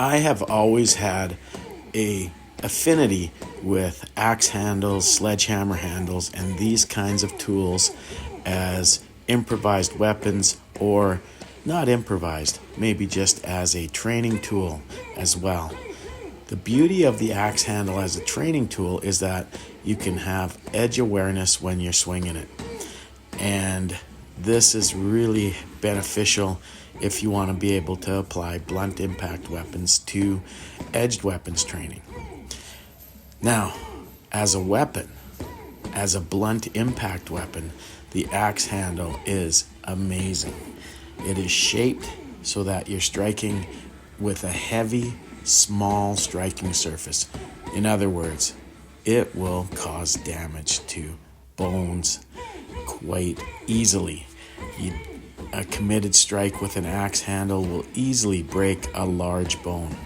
I have always had a affinity with axe handles, sledgehammer handles, and these kinds of tools as improvised weapons, or not improvised, maybe just as a training tool as well. The beauty of the axe handle as a training tool is that you can have edge awareness when you're swinging it. And this is really beneficial if you want to be able to apply blunt impact weapons to edged weapons training. Now, as a weapon, as a blunt impact weapon, the axe handle is amazing. It is shaped so that you're striking with a heavy, small striking surface. In other words, it will cause damage to bones quite easily. A committed strike with an axe handle will easily break a large bone.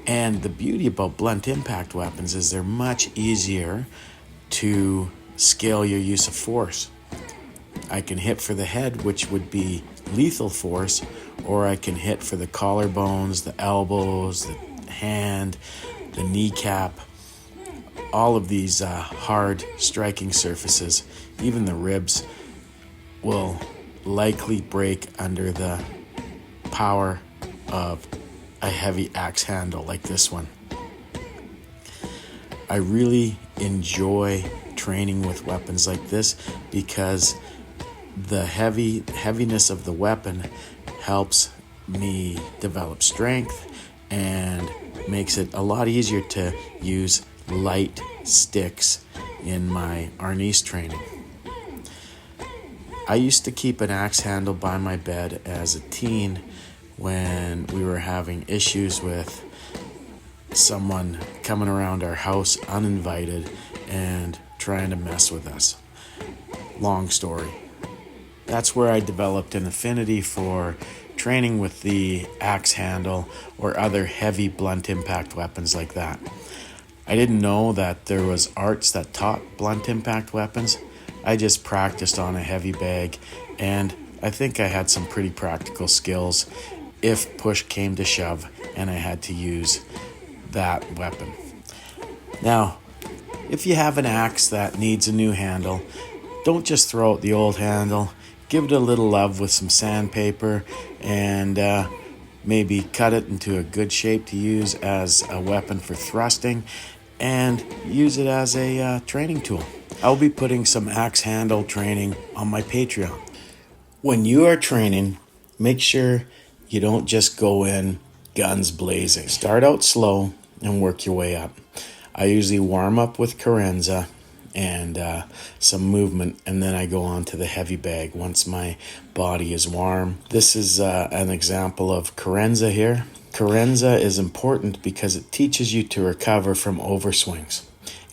And the beauty about blunt impact weapons is they're much easier to scale your use of force. I can hit for the head, which would be lethal force, or I can hit for the collarbones, the elbows, the hand, the kneecap. All of these hard striking surfaces, even the ribs, will likely break under the power of a heavy axe handle like this one. I really enjoy training with weapons like this because the heaviness of the weapon helps me develop strength and makes it a lot easier to use light sticks in my arnis training. I used to keep an axe handle by my bed as a teen when we were having issues with someone coming around our house uninvited and trying to mess with us. Long story. That's where I developed an affinity for training with the axe handle or other heavy blunt impact weapons like that. I didn't know that there was arts that taught blunt impact weapons. I just practiced on a heavy bag, and I think I had some pretty practical skills if push came to shove and I had to use that weapon. Now, if you have an axe that needs a new handle, don't just throw out the old handle. Give it a little love with some sandpaper and maybe cut it into a good shape to use as a weapon for thrusting and use it as a training tool. I'll be putting some axe handle training on my Patreon. When you are training, make sure you don't just go in guns blazing. Start out slow and work your way up. I usually warm up with Carenza and some movement, and then I go on to the heavy bag once my body is warm. This is an example of Carenza here. Carenza is important because it teaches you to recover from overswings.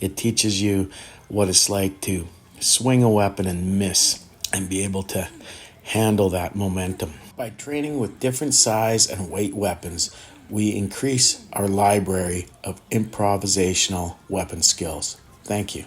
It teaches you what it's like to swing a weapon and miss and be able to handle that momentum. By training with different size and weight weapons, we increase our library of improvisational weapon skills. Thank you.